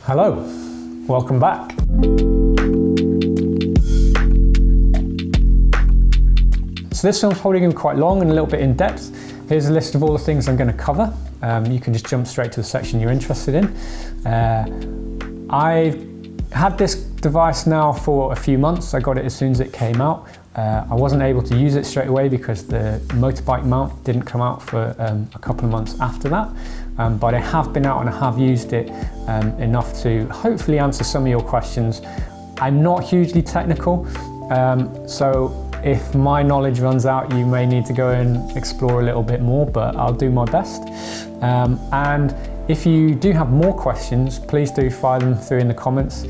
Hello, welcome back. So this film's probably going to be quite long and a little bit in depth. Here's a list of all the things I'm going to cover. You can just jump straight to the section you're interested in. I've had this device now for a few months. I got it as soon as it came out. I wasn't able to use it straight away because the motorbike mount didn't come out for a couple of months after that. But I have been out and I have used it enough to hopefully answer some of your questions. I'm not hugely technical, so if my knowledge runs out, you may need to go and explore a little bit more, but I'll do my best. And if you do have more questions, please do fire them through in the comments.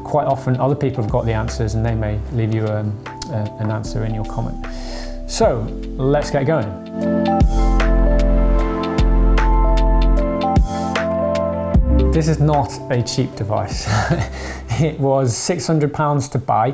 Quite often other people have got the answers and they may leave you an answer in your comment. So let's get going. This is not a cheap device. It was £600 to buy,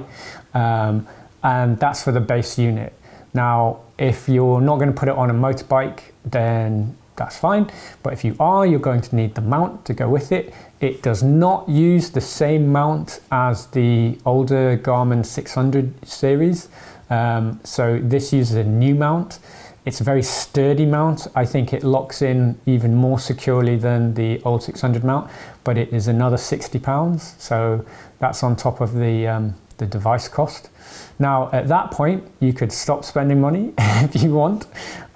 and that's for the base unit. Now, if you're not going to put it on a motorbike, then that's fine. But if you are, you're going to need the mount to go with it. It does not use the same mount as the older Garmin 600 series. So this uses a new mount. It's a very sturdy mount. I think it locks in even more securely than the old 600 mount, but it is another £60. So that's on top of the device cost. Now, at that point, you could stop spending money if you want.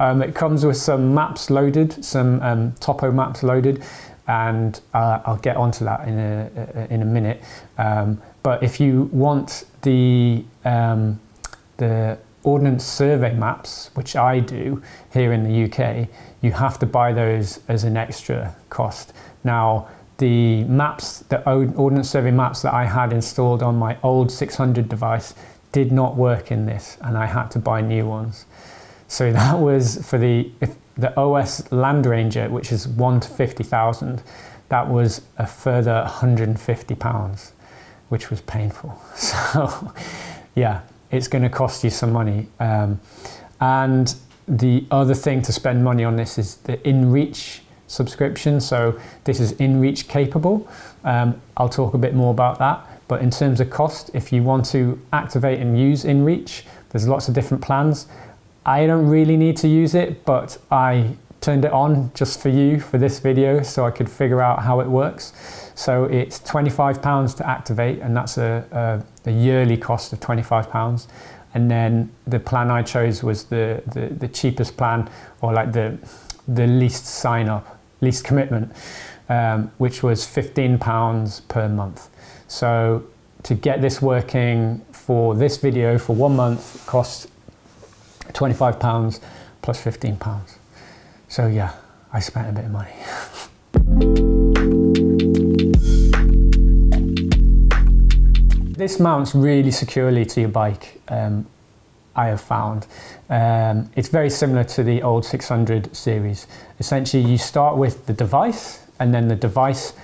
It comes with some maps loaded, some topo maps loaded, and I'll get onto that in a minute. But if you want the Ordnance Survey maps, which I do here in the UK, you have to buy those as an extra cost. Now, the maps, the Ordnance Survey maps that I had installed on my old 600 device did not work in this, and I had to buy new ones. So that was for the OS Land Ranger, which is 1 to 50,000, that was a further £150, which was painful. So yeah, it's going to cost you some money. And the other thing to spend money on this is the InReach subscription. So this is InReach capable. I'll talk a bit more about that. But in terms of cost, if you want to activate and use InReach, there's lots of different plans. I don't really need to use it, but I turned it on just for you for this video so I could figure out how it works. So it's £25 to activate, and that's a yearly cost of £25. And then the plan I chose was the cheapest plan, or like the least sign up, least commitment, which was £15 per month. So to get this working for this video for 1 month costs £25 plus £15. So yeah, I spent a bit of money. This mounts really securely to your bike, I have found. It's very similar to the old 600 series. Essentially, you start with the device, and then the device,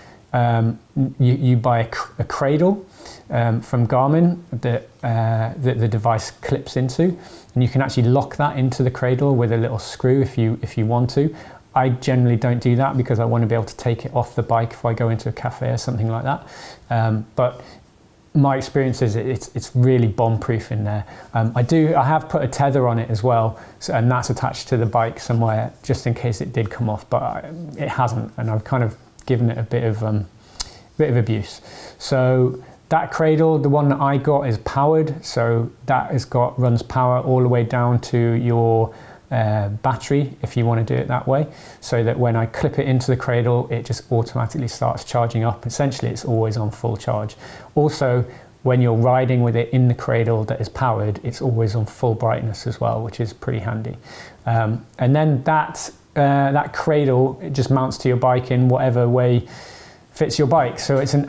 you buy a cradle from Garmin that the device clips into, and you can actually lock that into the cradle with a little screw if you want to. I generally don't do that because I want to be able to take it off the bike if I go into a cafe or something like that. But my experience is it's really bomb-proof in there. I have put a tether on it as well, and that's attached to the bike somewhere just in case it did come off, but it hasn't, and I've kind of given it a bit of abuse. So that cradle, the one that I got, is powered, so that runs power all the way down to your battery if you want to do it that way, so that when I clip it into the cradle, it just automatically starts charging up. Essentially, it's always on full charge. Also, when you're riding with it in the cradle that is powered, it's always on full brightness as well, which is pretty handy. And then that cradle, it just mounts to your bike in whatever way fits your bike. So it's an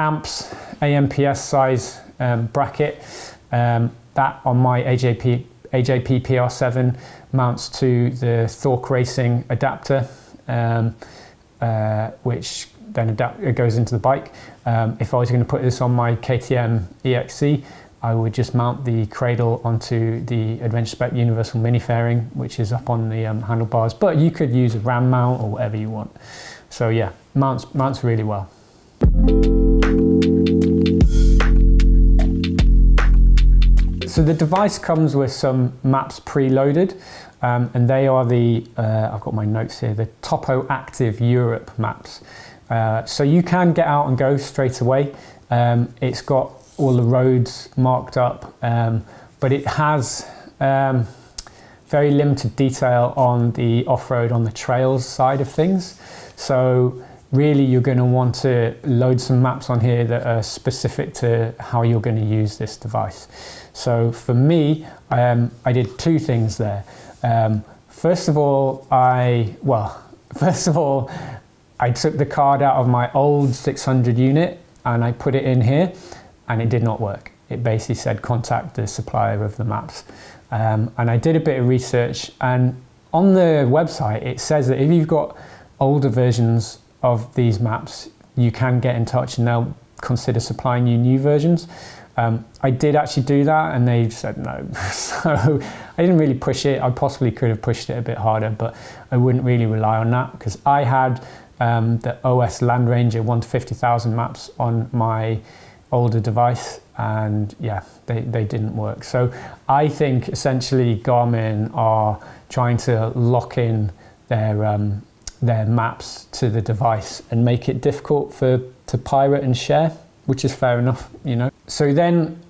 AMPS size bracket. That on my AJP PR7 mounts to the Thork Racing adapter, which then it goes into the bike. If I was going to put this on my KTM EXC, I would just mount the cradle onto the Adventure Spec Universal Mini fairing, which is up on the handlebars, but you could use a RAM mount or whatever you want. So yeah, mounts really well. So the device comes with some maps preloaded, and they are the, I've got my notes here, the Topo Active Europe maps. So you can get out and go straight away. It's got all the roads marked up, but it has very limited detail on the off-road, on the trails side of things. So really you're going to want to load some maps on here that are specific to how you're going to use this device. So for me, I did two things there. First of all, I took the card out of my old 600 unit and I put it in here, and it did not work. It basically said contact the supplier of the maps. And I did a bit of research, and on the website it says that if you've got older versions of these maps, you can get in touch and they'll consider supplying you new versions. I did actually do that and they said no. So I didn't really push it. I possibly could have pushed it a bit harder, but I wouldn't really rely on that because I had the OS Land Ranger 1 to 50,000 maps on my older device, and yeah, they didn't work. So I think essentially Garmin are trying to lock in their maps to the device and make it difficult to pirate and share, which is fair enough, you know. So then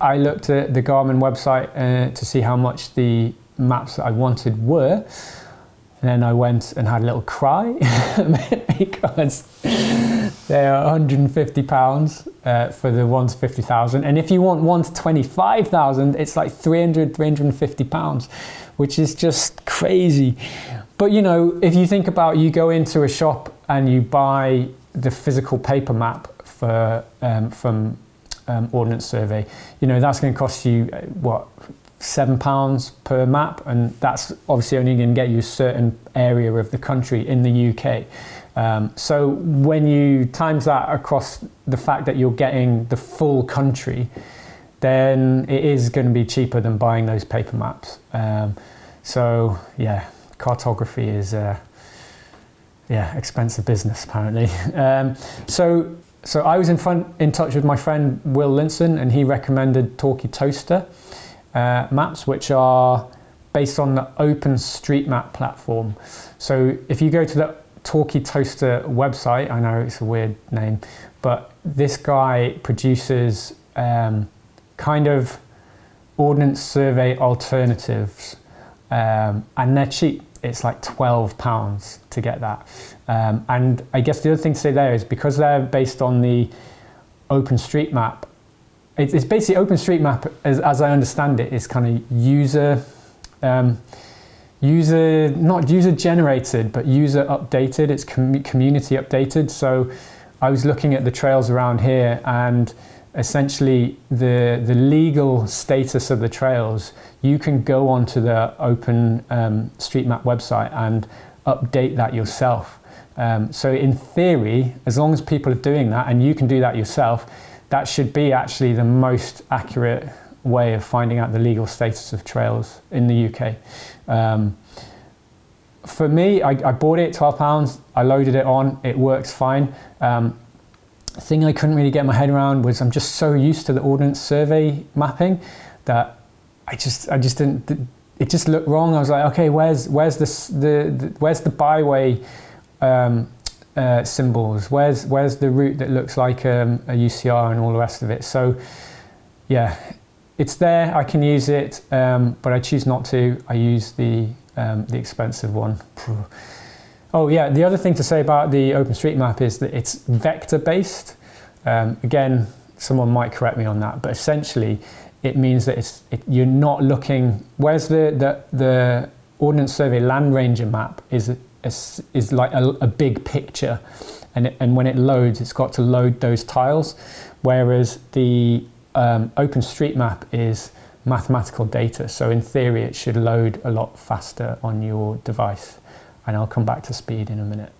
I looked at the Garmin website to see how much the maps that I wanted were. And then I went and had a little cry because they are £150 for the 1 to 50,000. And if you want 1 to 25,000, it's like £350, which is just crazy. But you know, if you think about, you go into a shop and you buy the physical paper map for from Ordnance Survey, you know, that's going to cost you what, £7 per map, and that's obviously only going to get you a certain area of the country in the UK. So when you times that across the fact that you're getting the full country, then it is going to be cheaper than buying those paper maps. So yeah, cartography is expensive business apparently. So I was in touch with my friend Will Linson, and he recommended Talkie Toaster maps, which are based on the OpenStreetMap platform. So if you go to the Talkie Toaster website, I know it's a weird name, but this guy produces kind of Ordnance Survey alternatives, and they're cheap. It's like £12 to get that. And I guess the other thing to say there is because they're based on the OpenStreetMap, it's basically OpenStreetMap, as I understand it, is kind of not user generated, but user updated. It's community updated. So I was looking at the trails around here, and essentially the legal status of the trails, you can go onto the OpenStreetMap website and update that yourself. So in theory, as long as people are doing that, and you can do that yourself, that should be actually the most accurate way of finding out the legal status of trails in the UK. For me, I bought it, £12, I loaded it on, it works fine. The thing I couldn't really get my head around was I'm just so used to the Ordnance Survey mapping that I just didn't, it just looked wrong. I was like, okay, where's the byway symbols? Where's the route that looks like a UCR and all the rest of it? So yeah, it's there, I can use it, but I choose not to. I use the expensive one. Oh yeah, the other thing to say about the OpenStreetMap is that it's vector based. Again, someone might correct me on that, but essentially it means that you're not looking, whereas the Ordnance Survey Land Ranger map is like a big picture, and when it loads, it's got to load those tiles, whereas the OpenStreetMap is mathematical data. So in theory, it should load a lot faster on your device. And I'll come back to speed in a minute.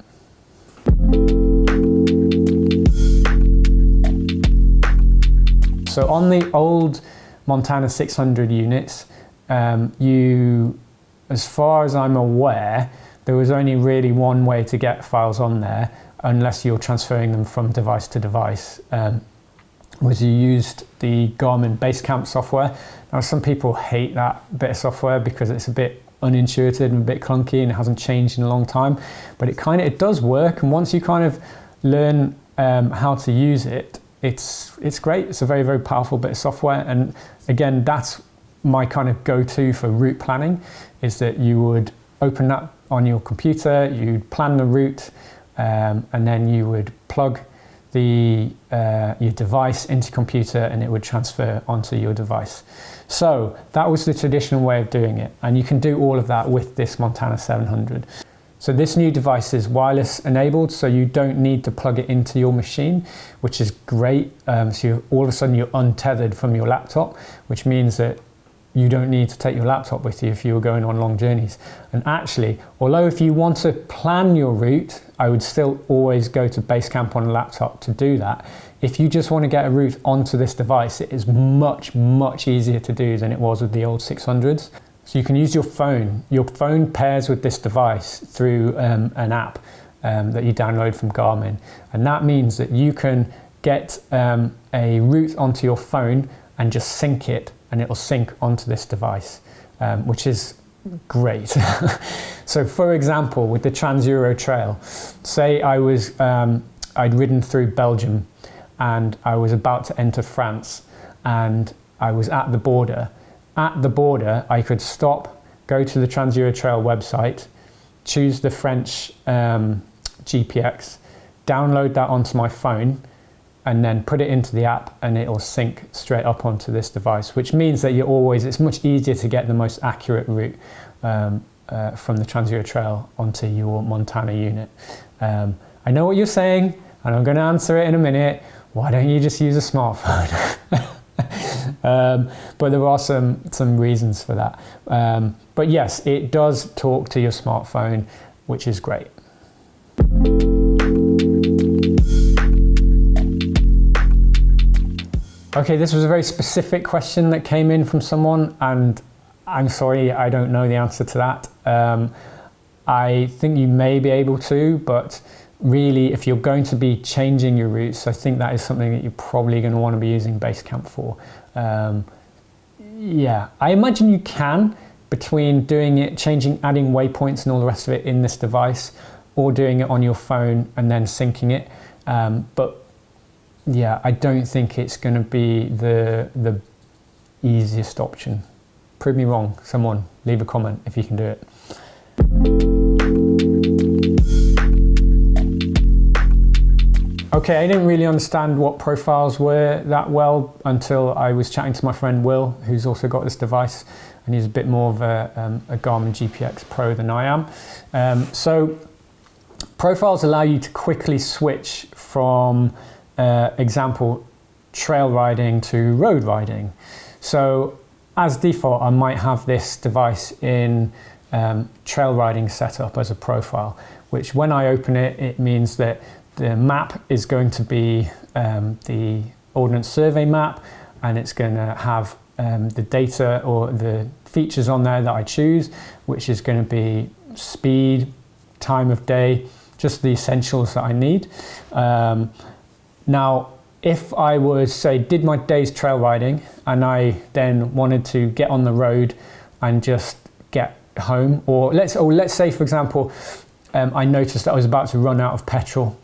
So on the old Montana 600 units, as far as I'm aware, there was only really one way to get files on there, unless you're transferring them from device to device. was you used the Garmin Basecamp software. Now, some people hate that bit of software because it's a bit unintuitive and a bit clunky and it hasn't changed in a long time, but it does work. And once you kind of learn how to use it, it's great. It's a very, very powerful bit of software. And again, that's my kind of go-to for route planning, is that you would open that on your computer, you'd plan the route, and then you would plug your device into your computer and it would transfer onto your device. So that was the traditional way of doing it, and you can do all of that with this Montana 700. So this new device is wireless enabled, so you don't need to plug it into your machine, which is great. So all of a sudden you're untethered from your laptop, which means that you don't need to take your laptop with you if you were going on long journeys. And actually, although if you want to plan your route, I would still always go to Basecamp on a laptop to do that. If you just want to get a route onto this device, it is much, much easier to do than it was with the old 600s. So you can use your phone. Your phone pairs with this device through an app that you download from Garmin. And that means that you can get a route onto your phone and just sync it, and it'll sync onto this device, which is great. So for example, with the Trans-Euro Trail, say I'd ridden through Belgium and I was about to enter France and I was at the border. At the border, I could stop, go to the Trans-Euro Trail website, choose the French GPX, download that onto my phone, and then put it into the app and it'll sync straight up onto this device, which means that it's much easier to get the most accurate route from the Trans-Euro Trail onto your Montana unit. I know what you're saying, and I'm going to answer it in a minute. Why don't you just use a smartphone? But there are some reasons for that. But yes, it does talk to your smartphone, which is great. Okay, this was a very specific question that came in from someone, and I'm sorry, I don't know the answer to that. I think you may be able to, but really, if you're going to be changing your routes, I think that is something that you're probably going to want to be using Basecamp for. Yeah, I imagine you can, between doing it, adding waypoints and all the rest of it in this device, or doing it on your phone and then syncing it. But yeah, I don't think it's going to be the easiest option. Prove me wrong. Someone leave a comment if you can do it. Okay, I didn't really understand what profiles were that well until I was chatting to my friend Will, who's also got this device, and he's a bit more of a Garmin GPX Pro than I am. So profiles allow you to quickly switch from example, trail riding to road riding. So as default, I might have this device in trail riding setup as a profile, which when I open it, it means that the map is going to be the Ordnance Survey map, and it's going to have the data or the features on there that I choose, which is going to be speed, time of day, just the essentials that I need. Now, if I did my day's trail riding and I then wanted to get on the road and just get home, or let's say, for example, I noticed that I was about to run out of petrol.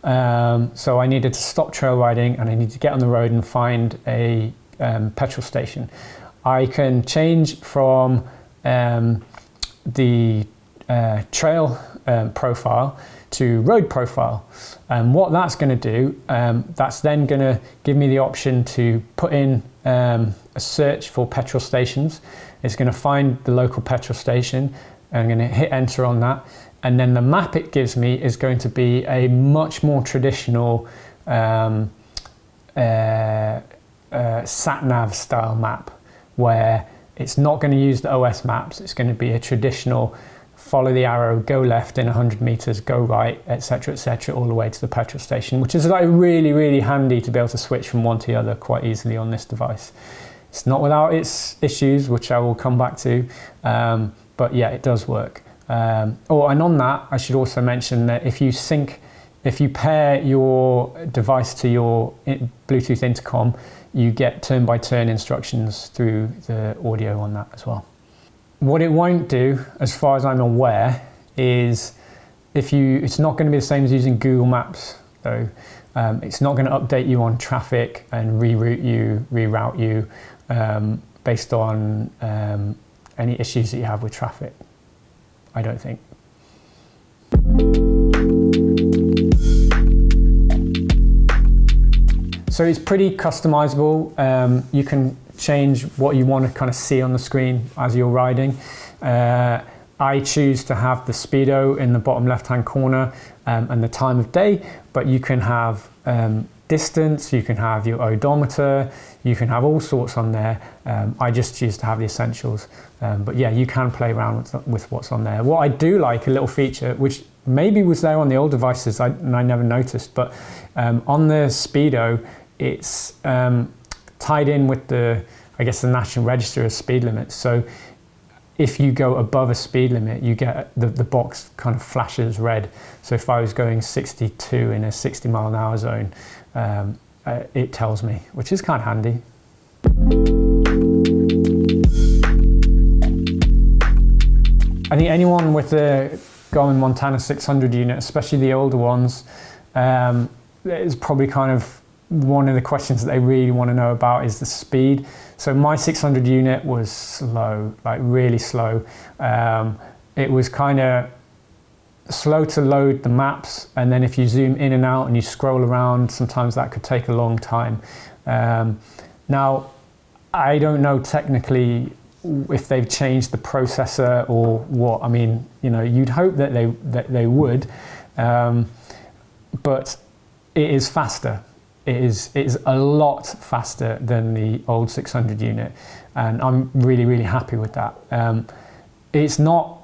So I needed to stop trail riding and I need to get on the road and find a petrol station. I can change from the trail profile to road profile. And what that's going to do, that's then going to give me the option to put in a search for petrol stations. It's going to find the local petrol station. I'm going to hit enter on that. And then the map it gives me is going to be a much more traditional sat-nav style map, where it's not going to use the OS maps. It's going to be a traditional follow the arrow, go left in 100 meters, go right, etc., all the way to the petrol station, which is like really, really handy to be able to switch from one to the other quite easily on this device. It's not without its issues, which I will come back to, but yeah, it does work. And on that, I should also mention that if you sync If you pair your device to your Bluetooth intercom, you get turn-by-turn instructions through the audio on that as well. What it won't do, as far as I'm aware, is it's not going to be the same as using Google Maps, though. It's not going to update you on traffic and reroute you based on any issues that you have with traffic, I don't think. So it's pretty customizable. You can change what you want to kind of see on the screen as you're riding. I choose to have the speedo in the bottom left-hand corner and the time of day, but you can have distance, you can have your odometer, you can have all sorts on there. I just choose to have the essentials. But yeah, you can play around with what's on there. What I do like, a little feature, which maybe was there on the old devices and I never noticed, but on the speedo, it's tied in with the National Register of speed limits. So if you go above a speed limit, you get the box kind of flashes red. So if I was going 62 in a 60-mile-an-hour zone, it tells me, which is kind of handy. I think anyone with the Garmin Montana 600 unit, especially the older ones, is probably kind of one of the questions that they really want to know about is the speed. So my 600 unit was slow, like really slow. It was kind of slow to load the maps, and then if you zoom in and out and you scroll around, sometimes that could take a long time. Now, I don't know technically if they've changed the processor or what. I mean, you know, you'd hope that they would, but it is faster. It is a lot faster than the old 600 unit, and I'm really happy with that. It's not,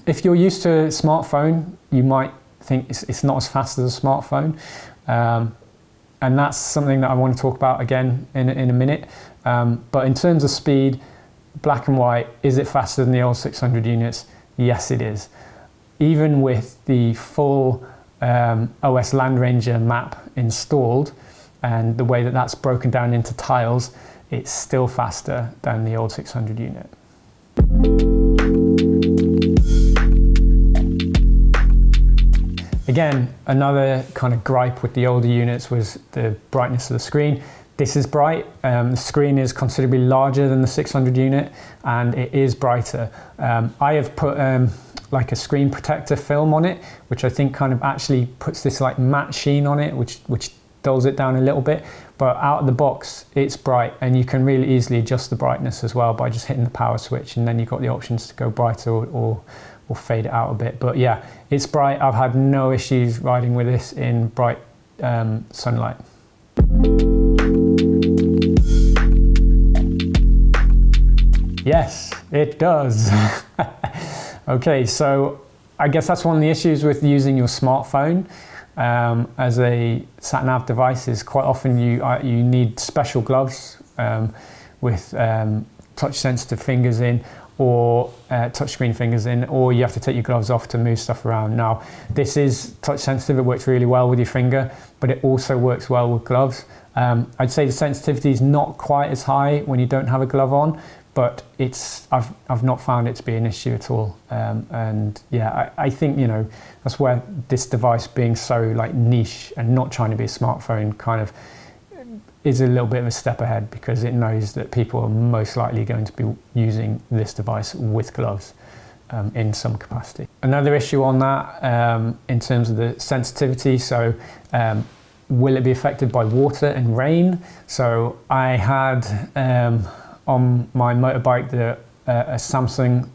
if you're used to a smartphone, you might think it's not as fast as a smartphone, and that's something that I want to talk about again in a minute. But in terms of speed, black and white, is it faster than the old 600 units? Yes, it is. Even with the full OS Land Ranger map installed and the way that that's broken down into tiles, it's still faster than the old 600 unit. Again, another kind of gripe with the older units was the brightness of the screen. This is bright. The screen is considerably larger than the 600 unit, and it is brighter. I have put like a screen protector film on it, which I think kind of actually puts this like matte sheen on it, which dulls it down a little bit. But out of the box, it's bright, and you can really easily adjust the brightness as well by just hitting the power switch, and then you've got the options to go brighter or fade it out a bit. But yeah, it's bright. I've had no issues riding with this in bright sunlight. Yes, it does. Okay, so I guess that's one of the issues with using your smartphone as a sat-nav device is quite often you need special gloves with touch-sensitive fingers in, or touchscreen fingers in, or you have to take your gloves off to move stuff around. Now, this is touch-sensitive, it works really well with your finger, but it also works well with gloves. I'd say the sensitivity is not quite as high when you don't have a glove on, but I've not found it to be an issue at all. And yeah, I think, you know, that's where this device being so like niche and not trying to be a smartphone kind of is a little bit of a step ahead, because it knows that people are most likely going to be using this device with gloves in some capacity. Another issue on that in terms of the sensitivity, so will it be affected by water and rain? So I had on my motorbike a Samsung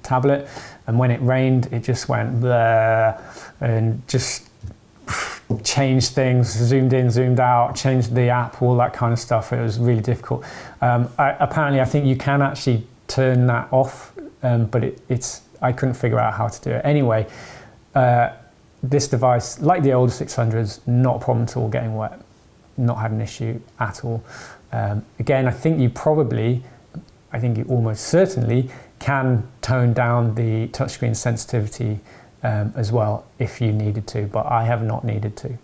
tablet, and when it rained it just went bleh, and just changed things, zoomed in, zoomed out, changed the app, all that kind of stuff. It was really difficult. Apparently I think you can actually turn that off, but I couldn't figure out how to do it. Anyway, this device, like the older 600s, not a problem at all getting wet, not had an issue at all. Again, I think you almost certainly can tone down the touchscreen sensitivity as well if you needed to, but I have not needed to.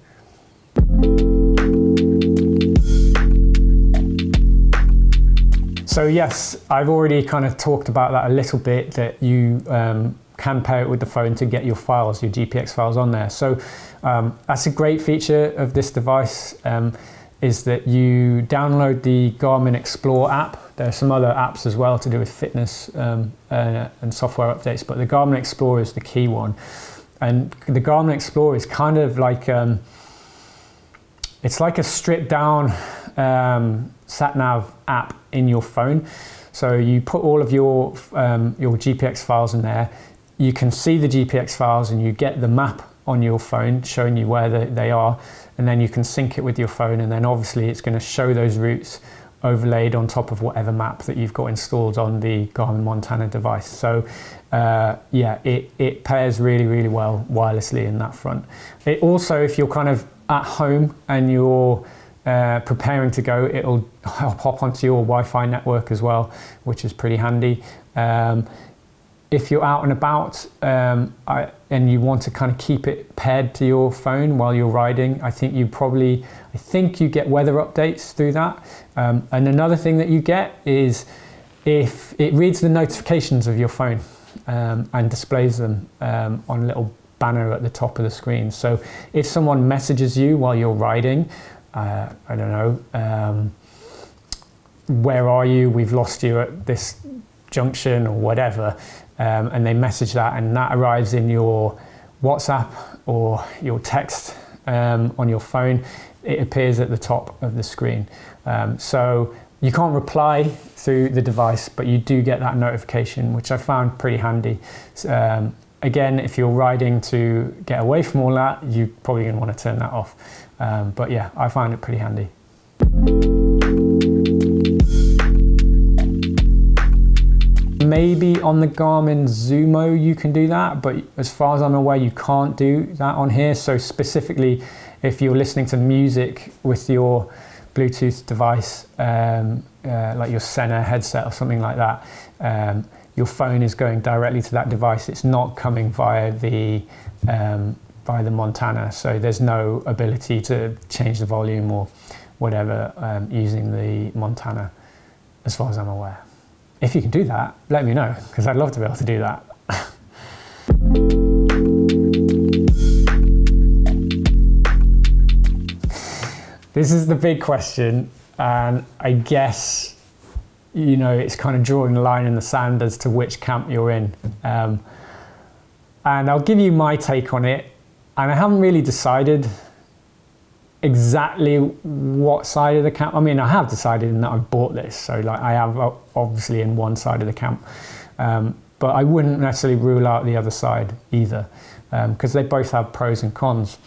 So yes, I've already kind of talked about that a little bit, that you can pair it with the phone to get your files, your GPX files on there. So that's a great feature of this device, is that you download the Garmin Explore app. There are some other apps as well to do with fitness and software updates, but the Garmin Explore is the key one. And the Garmin Explore is kind of like, it's like a stripped down sat-nav app in your phone. So you put all of your GPX files in there. You can see the GPX files and you get the map on your phone showing you where they are, and then you can sync it with your phone, and then obviously it's going to show those routes overlaid on top of whatever map that you've got installed on the Garmin Montana device. So yeah, it pairs really, really well wirelessly in that front. It also, if you're kind of at home and you're preparing to go, it'll hop onto your Wi-Fi network as well, which is pretty handy. If you're out and about and you want to kind of keep it paired to your phone while you're riding, I think you get weather updates through that. And another thing that you get is if it reads the notifications of your phone and displays them on a little banner at the top of the screen. So if someone messages you while you're riding, I don't know, where are you? We've lost you at this junction or whatever. And they message that, and that arrives in your WhatsApp or your text on your phone. It appears at the top of the screen. So you can't reply through the device, but you do get that notification, which I found pretty handy. Again, if you're riding to get away from all that, you're probably going to want to turn that off. But yeah, I find it pretty handy. Maybe on the Garmin Zumo you can do that, but as far as I'm aware, you can't do that on here. So specifically, if you're listening to music with your Bluetooth device, like your Sena headset or something like that, your phone is going directly to that device. It's not coming via the Montana, so there's no ability to change the volume or whatever using the Montana, as far as I'm aware. If you can do that, let me know, because I'd love to be able to do that. This is the big question, and I guess, you know, it's kind of drawing a line in the sand as to which camp you're in. And I'll give you my take on it, and I haven't really decided exactly what side of the camp. I mean, I have decided in that I've bought this, so like I have obviously in one side of the camp, but I wouldn't necessarily rule out the other side either, because they both have pros and cons.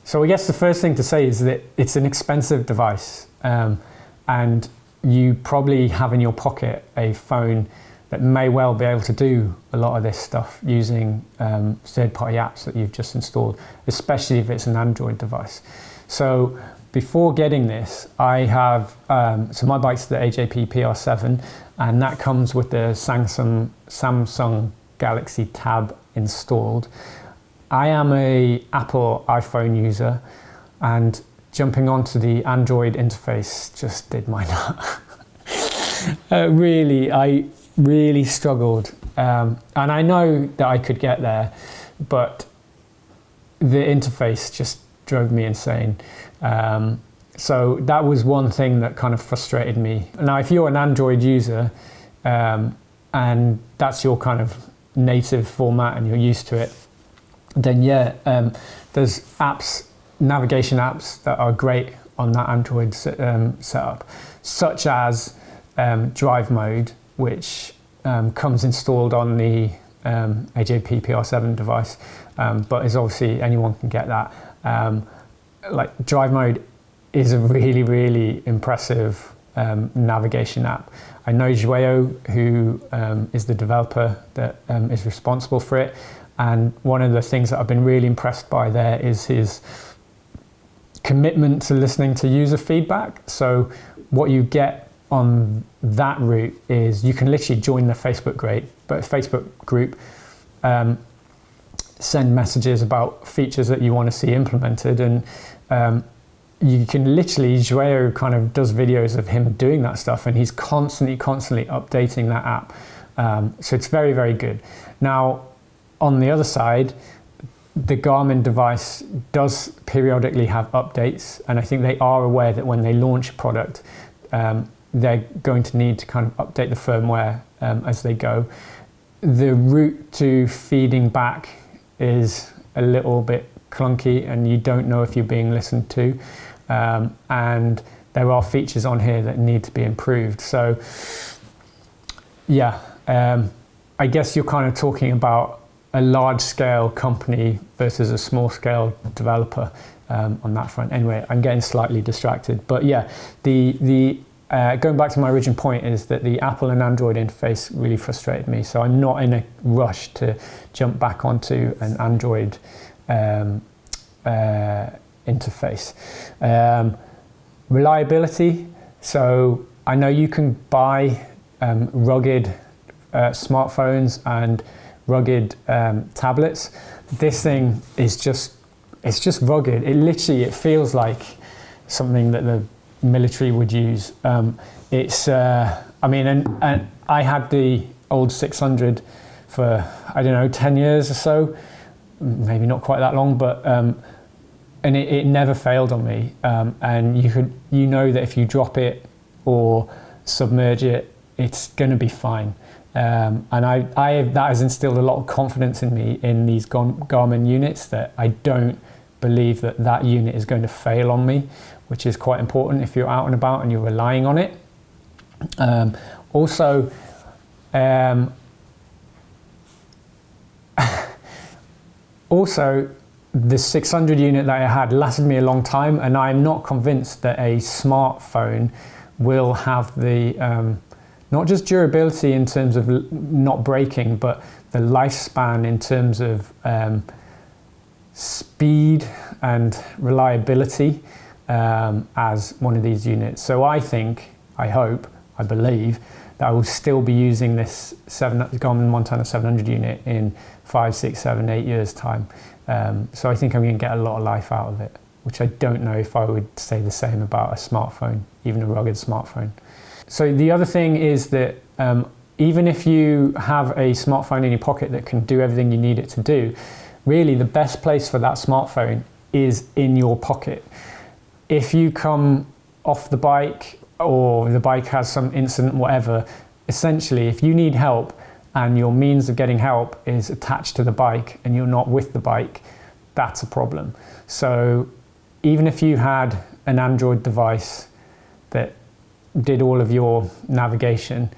So I guess the first thing to say is that it's an expensive device, and you probably have in your pocket a phone that may well be able to do a lot of this stuff using third-party apps that you've just installed, especially if it's an Android device. So before getting this, I have, so my bike's the AJP PR7, and that comes with the Samsung Galaxy Tab installed. I am a Apple iPhone user, and jumping onto the Android interface just did my nut. I really struggled. And I know that I could get there, but the interface just drove me insane. So that was one thing that kind of frustrated me. Now, if you're an Android user and that's your kind of native format and you're used to it, then yeah, there's apps, navigation apps that are great on that Android setup, such as Drive Mode, which comes installed on the AJP PR7 device, but is obviously anyone can get that. Like Drive Mode is a really, really impressive navigation app. I know Joao, who is the developer that is responsible for it, and one of the things that I've been really impressed by there is his commitment to listening to user feedback. So what you get on that route is you can literally join the Facebook group, send messages about features that you want to see implemented, and you can literally, Joao kind of does videos of him doing that stuff, and he's constantly updating that app. So it's very, very good. Now, on the other side, the Garmin device does periodically have updates, and I think they are aware that when they launch a product, they're going to need to kind of update the firmware as they go. The route to feeding back is a little bit clunky, and you don't know if you're being listened to. And there are features on here that need to be improved. So yeah, I guess you're kind of talking about a large scale company versus a small scale developer on that front. Anyway, I'm getting slightly distracted, but yeah, going back to my original point is that the Apple and Android interface really frustrated me. So I'm not in a rush to jump back onto an Android interface. Reliability. So I know you can buy rugged smartphones and rugged tablets. This thing is just rugged. It feels like something that the military would use. I mean, and I had the old 600 for, I don't know, 10 years or so, maybe not quite that long, but and it never failed on me. And you know that if you drop it or submerge it, it's going to be fine. And that has instilled a lot of confidence in me in these Garmin units, that I don't believe that unit is going to fail on me, which is quite important if you're out and about and you're relying on it. Also, the 600 unit that I had lasted me a long time, and I'm not convinced that a smartphone will have the not just durability in terms of not breaking, but the lifespan in terms of speed and reliability as one of these units. So I think, I hope, I believe that I will still be using this Garmin Montana 700 unit in 5, 6, 7, 8 years time. So I think I'm going to get a lot of life out of it, which I don't know if I would say the same about a smartphone, even a rugged smartphone. So the other thing is that even if you have a smartphone in your pocket that can do everything you need it to do, really the best place for that smartphone is in your pocket. If you come off the bike or the bike has some incident, whatever, essentially if you need help and your means of getting help is attached to the bike and you're not with the bike, that's a problem. So even if you had an Android device that did all of your navigation,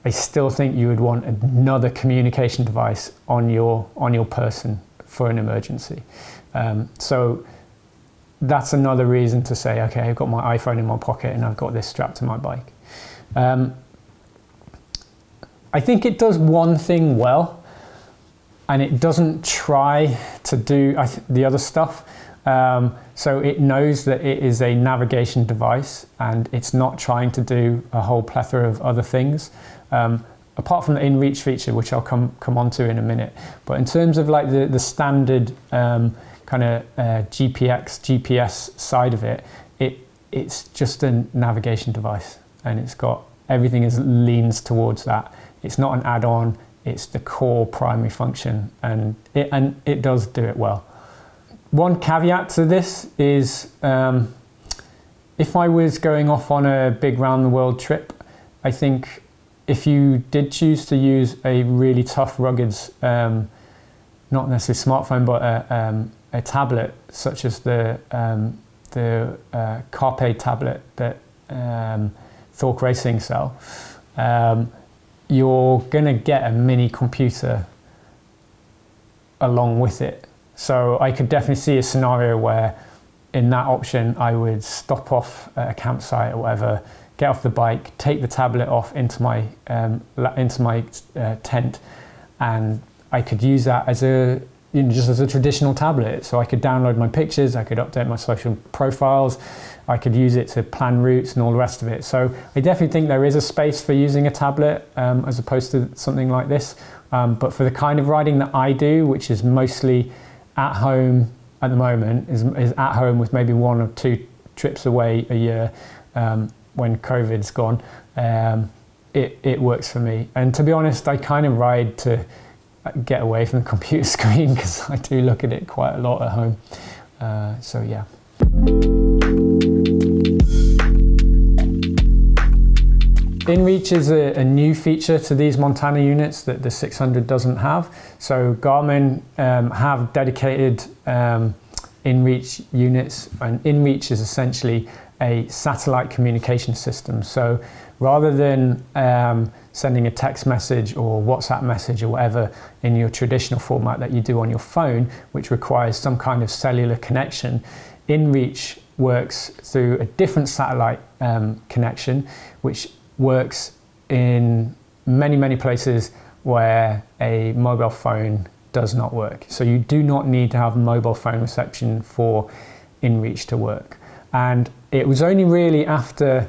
I still think you would want another communication device on your person for an emergency. So that's another reason to say, okay, I've got my iPhone in my pocket and I've got this strapped to my bike. I think it does one thing well, and it doesn't try to do the other stuff. So it knows that it is a navigation device and it's not trying to do a whole plethora of other things, apart from the InReach feature, which I'll come on to in a minute. But in terms of like the standard kind of GPS side of it, it's just a navigation device, and it's got everything leans towards that. It's not an add-on, it's the core primary function, and it does do it well. One caveat to this is if I was going off on a big round the world trip, I think if you did choose to use a really tough, rugged, not necessarily smartphone, but a tablet such as the Carpe tablet that Thork Racing sell, you're going to get a mini computer along with it. So I could definitely see a scenario where in that option I would stop off at a campsite or whatever, get off the bike, take the tablet off into my tent, and I could use that as just as a traditional tablet. So I could download my pictures, I could update my social profiles, I could use it to plan routes and all the rest of it. So I definitely think there is a space for using a tablet as opposed to something like this. But for the kind of riding that I do, which is mostly at home at the moment, is at home with maybe 1 or 2 trips away a year when COVID's gone, it works for me. And to be honest, I kind of ride to get away from the computer screen because I do look at it quite a lot at home. So yeah. InReach is a new feature to these Montana units that the 600 doesn't have. So Garmin have dedicated InReach units, and InReach is essentially a satellite communication system. So rather than sending a text message or WhatsApp message or whatever in your traditional format that you do on your phone, which requires some kind of cellular connection, InReach works through a different satellite connection, which works in many places where a mobile phone does not work. So you do not need to have mobile phone reception for InReach to work. And it was only really after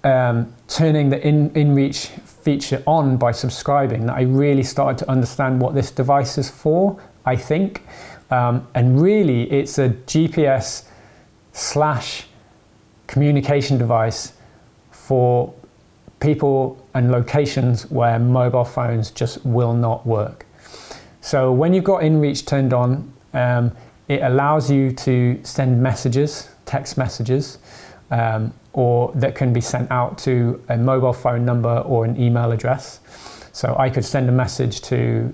turning the InReach feature on by subscribing that I really started to understand what this device is for, I think. And really it's a GPS / communication device for people and locations where mobile phones just will not work. So when you've got InReach turned on, it allows you to send messages, text messages, or that can be sent out to a mobile phone number or an email address. So I could send a message to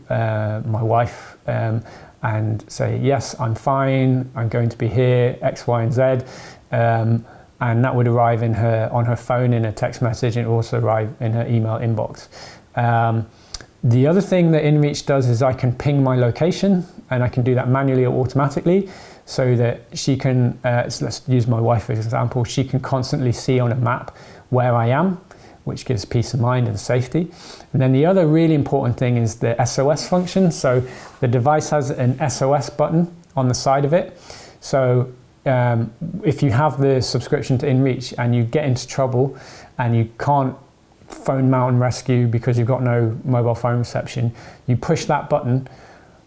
my wife and say, yes, I'm fine, I'm going to be here, X, Y, and Z. And that would arrive on her phone in a text message, and also arrive in her email inbox. The other thing that InReach does is I can ping my location, and I can do that manually or automatically, so that she can, so let's use my wife as an example, she can constantly see on a map where I am, which gives peace of mind and safety. And then the other really important thing is the SOS function. So the device has an SOS button on the side of it. So if you have the subscription to InReach and you get into trouble and you can't phone mountain rescue because you've got no mobile phone reception, you push that button.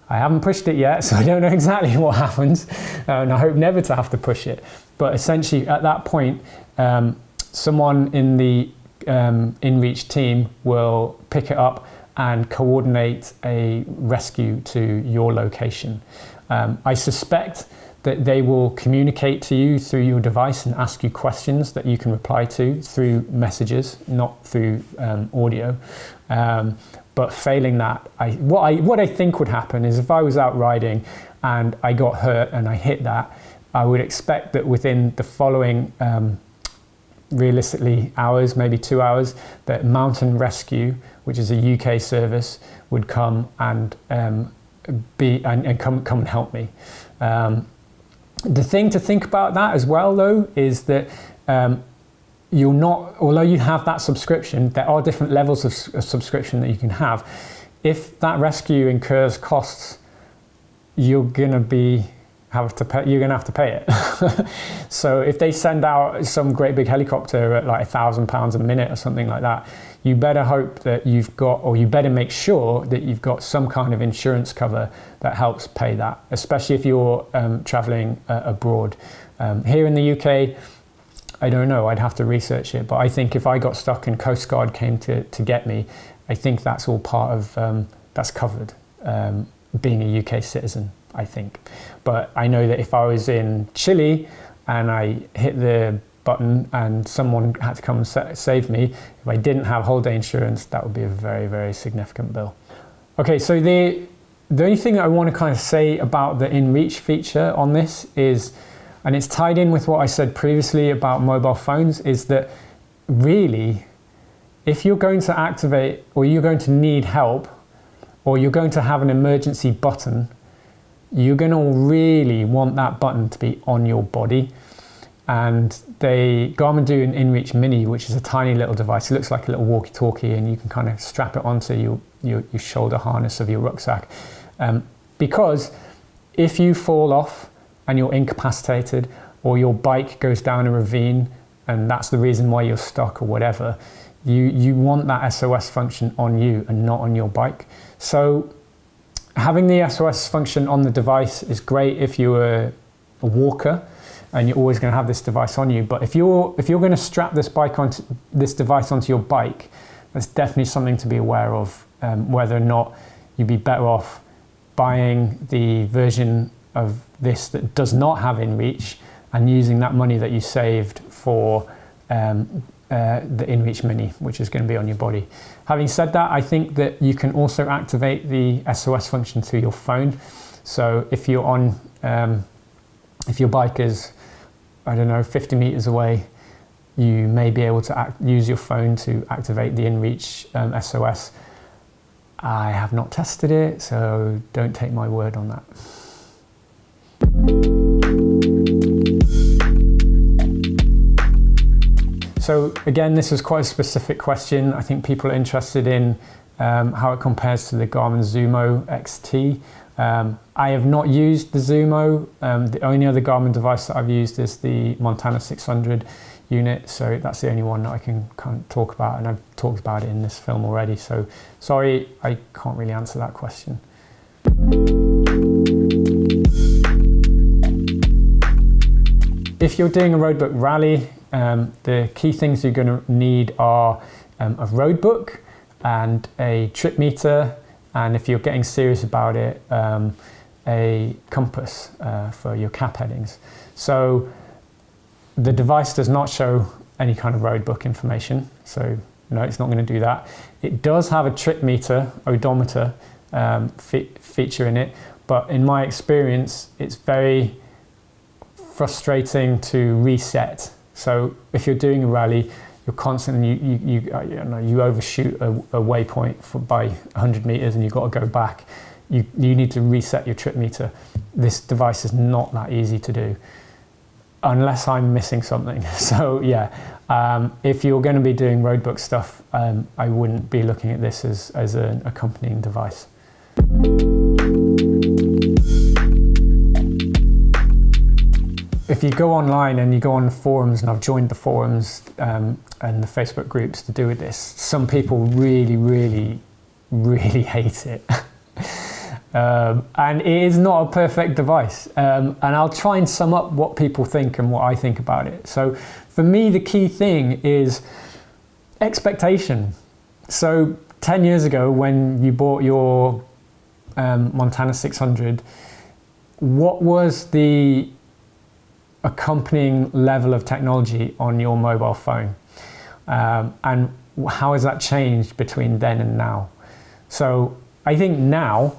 I haven't pushed it yet, so I don't know exactly what happens, and I hope never to have to push it. But essentially at that point, someone in the InReach team will pick it up and coordinate a rescue to your location. I suspect that they will communicate to you through your device and ask you questions that you can reply to through messages, not through audio. But failing that, what I think would happen is if I was out riding and I got hurt and I hit that, I would expect that within the following realistically hours, maybe 2 hours, that Mountain Rescue, which is a UK service, would come and come and help me. The thing to think about that as well, though, is that you're not, although you have that subscription, there are different levels of subscription that you can have. If that rescue incurs costs, you're gonna have to pay it. So if they send out some great big helicopter at like £1,000 a minute or something like that, you better hope that you've got, or you better make sure that you've got some kind of insurance cover that helps pay that, especially if you're traveling abroad. Here in the UK, I don't know, I'd have to research it, but I think if I got stuck and Coast Guard came to get me, I think that's all part of, that's covered, being a UK citizen, I think. But I know that if I was in Chile and I hit the button and someone had to come and save me, if I didn't have holiday insurance, that would be a very, very significant bill. Okay, so the only thing that I want to kind of say about the InReach feature on this is, and it's tied in with what I said previously about mobile phones, is that really, if you're going to activate, or you're going to need help, or you're going to have an emergency button, you're going to really want that button to be on your body. And Garmin do an InReach Mini, which is a tiny little device. It looks like a little walkie-talkie, and you can kind of strap it onto your shoulder harness of your rucksack. Because if you fall off and you're incapacitated, or your bike goes down a ravine, and that's the reason why you're stuck or whatever, You want that SOS function on you and not on your bike. So having the SOS function on the device is great if you're a walker and you're always going to have this device on you. But if you're going to strap this device onto your bike, that's definitely something to be aware of. Whether or not you'd be better off buying the version of this that does not have InReach and using that money that you saved for the InReach Mini, which is going to be on your body. Having said that, I think that you can also activate the SOS function through your phone. So if you're on, if your bike is, I don't know, 50 meters away, you may be able to use your phone to activate the InReach SOS. I have not tested it, so don't take my word on that. So again, this was quite a specific question. I think people are interested in how it compares to the Garmin Zumo XT. I have not used the Zumo. The only other Garmin device that I've used is the Montana 600 unit, so that's the only one that I can kind of talk about, and I've talked about it in this film already, so sorry, I can't really answer that question. If you're doing a roadbook rally, the key things you're going to need are a roadbook and a trip meter, and if you're getting serious about it, a compass for your cap headings. So the device does not show any kind of roadbook information, so no, it's not going to do that. It does have a trip meter, odometer feature in it, but in my experience, it's very frustrating to reset. So if you're doing a rally, you're constantly, you overshoot a waypoint by 100 meters and you've got to go back. You need to reset your trip meter. This device is not that easy to do, unless I'm missing something. So yeah, if you're going to be doing roadbook stuff, I wouldn't be looking at this as an accompanying device. If you go online and you go on the forums, and I've joined the forums and the Facebook groups to do with this, some people really hate it. And it is not a perfect device. And I'll try and sum up what people think and what I think about it. So for me, the key thing is expectation. So 10 years ago, when you bought your Montana 600, what was the accompanying level of technology on your mobile phone? And how has that changed between then and now? So I think now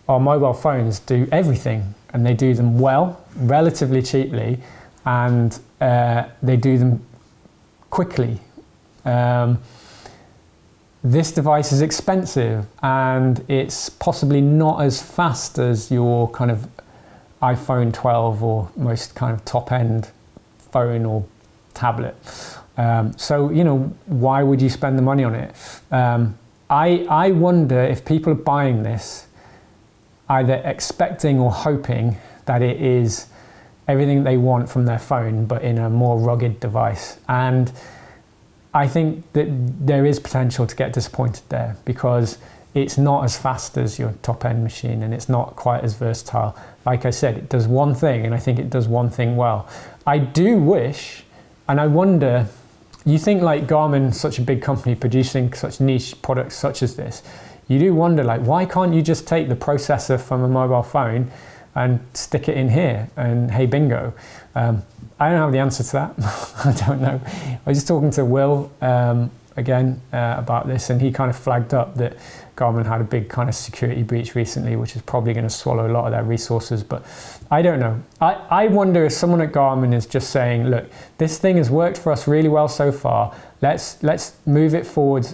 our mobile phones do everything, and they do them well, relatively cheaply, and they do them quickly. This device is expensive, and it's possibly not as fast as your kind of iPhone 12 or most kind of top-end phone or tablet. So, you know, why would you spend the money on it? I wonder if people are buying this either expecting or hoping that it is everything they want from their phone, but in a more rugged device. And I think that there is potential to get disappointed there, because it's not as fast as your top-end machine, and it's not quite as versatile. Like I said, it does one thing, and I think it does one thing well. I do wish, and I wonder, you think like Garmin, such a big company producing such niche products such as this, you do wonder, like, why can't you just take the processor from a mobile phone and stick it in here and hey bingo? I don't have the answer to that. I don't know. I was just talking to Will again about this, and he kind of flagged up that Garmin had a big kind of security breach recently, which is probably going to swallow a lot of their resources, but I don't know. I wonder if someone at Garmin is just saying, look, this thing has worked for us really well so far, let's move it forward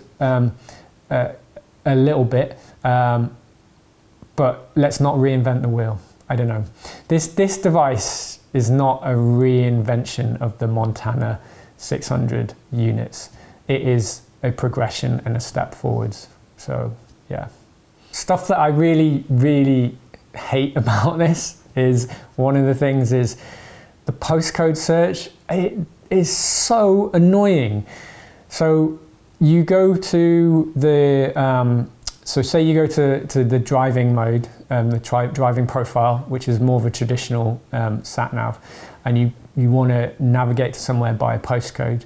a little bit, but let's not reinvent the wheel. I don't know. This device is not a reinvention of the Montana 600 units. It is a progression and a step forwards. So yeah. Stuff that I really hate about this is, one of the things is the postcode search. It is so annoying. So you go to the, so say you go to the driving mode, the driving profile, which is more of a traditional sat nav, and you want to navigate to somewhere by a postcode.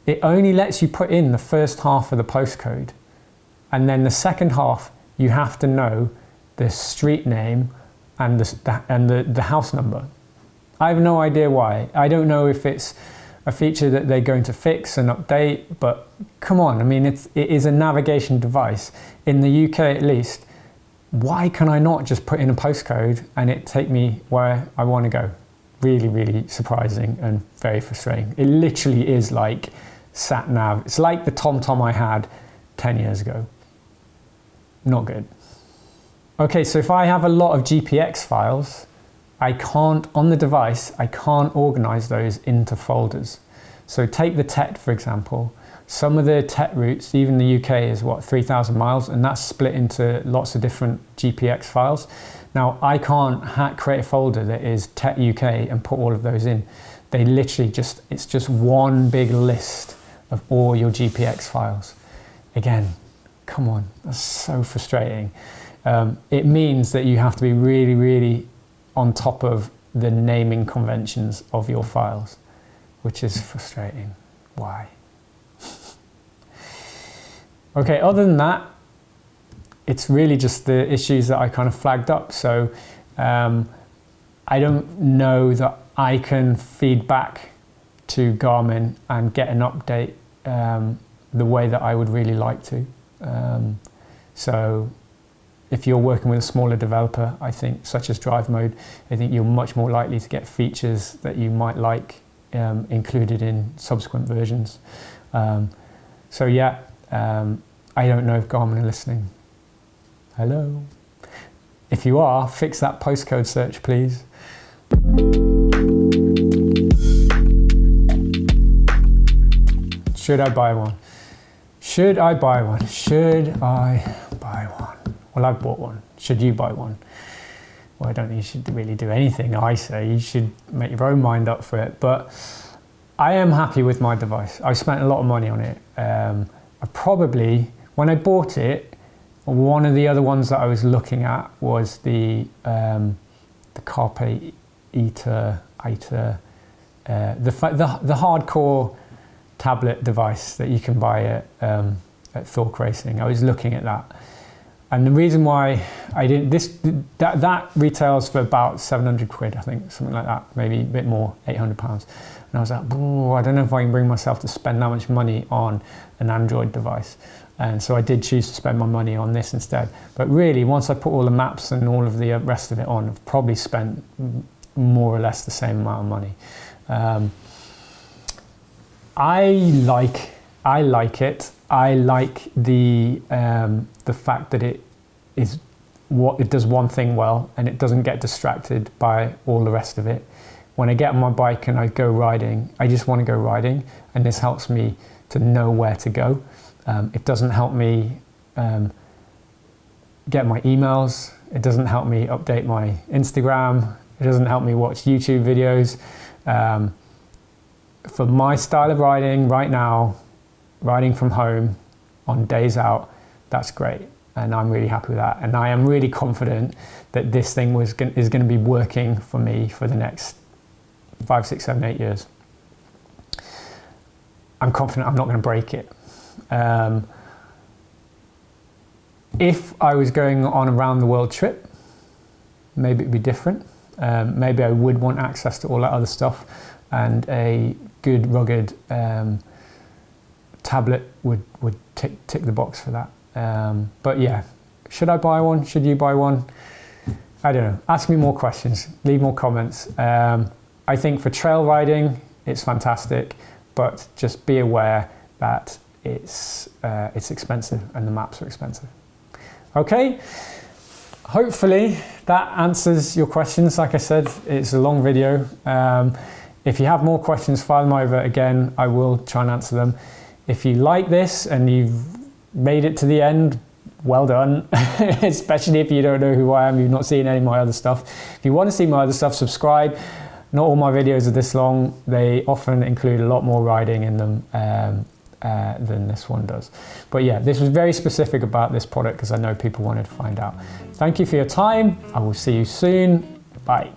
It only lets you put in the first half of the postcode, and then the second half you have to know the street name and the house number. I have no idea why. I don't know if it's a feature that they're going to fix and update, but come on, I mean, it is a navigation device. In the UK at least, why can I not just put in a postcode and it take me where I want to go? Really, really surprising and very frustrating. It literally is like sat nav. It's like the TomTom I had 10 years ago. Not good. Okay, so if I have a lot of GPX files, I can't, on the device, I can't organize those into folders. So take the TET, for example. Some of the TET routes, even the UK is what, 3,000 miles, and that's split into lots of different GPX files. Now, I can't create a folder that is TET UK and put all of those in. They literally it's just one big list of all your GPX files. Again, come on, that's so frustrating. It means that you have to be really, really on top of the naming conventions of your files, which is frustrating. Why? Okay, other than that, it's really just the issues that I kind of flagged up. So I don't know that I can feed back to Garmin and get an update the way that I would really like to. So if you're working with a smaller developer, I think, such as drive mode, I think you're much more likely to get features that you might like included in subsequent versions. So yeah, I don't know if Garmin are listening. Hello? If you are, fix that postcode search, please. Should I buy one? Should I buy one? Should I buy one? Well, I've bought one. Should you buy one? Well, I don't think you should really do anything. I say you should make your own mind up for it. But I am happy with my device. I've spent a lot of money on it. I probably, when I bought it, one of the other ones that I was looking at was the Carpe Iter, the hardcore tablet device that you can buy at Thork Racing. I was looking at that. And the reason why I didn't, that retails for about 700 quid, I think, something like that, maybe a bit more, 800 pounds. And I was like, I don't know if I can bring myself to spend that much money on an Android device. And so I did choose to spend my money on this instead. But really, once I put all the maps and all of the rest of it on, I've probably spent more or less the same amount of money. I like it. I like the fact that it does one thing well and it doesn't get distracted by all the rest of it. When I get on my bike and I go riding, I just want to go riding, and this helps me to know where to go. It doesn't help me get my emails. It doesn't help me update my Instagram. It doesn't help me watch YouTube videos. For my style of riding right now, riding from home on days out, that's great. And I'm really happy with that. And I am really confident that this thing is going to be working for me for the next 5, 6, 7, 8 years. I'm confident I'm not going to break it. If I was going on a round the world trip, maybe it'd be different. Maybe I would want access to all that other stuff, and a good rugged tablet would tick the box for that. But yeah, should I buy one? Should you buy one? I don't know. Ask me more questions. Leave more comments. I think for trail riding, it's fantastic, but just be aware that it's expensive and the maps are expensive. Okay. Hopefully that answers your questions. Like I said, it's a long video. If you have more questions, file them over. Again, I will try and answer them. If you like this and you've made it to the end, well done. Especially if you don't know who I am, you've not seen any of my other stuff. If you want to see my other stuff, subscribe. Not all my videos are this long. They often include a lot more riding in them. than this one does. But yeah, this was very specific about this product because I know people wanted to find out. Thank you for your time. I will see you soon. Bye.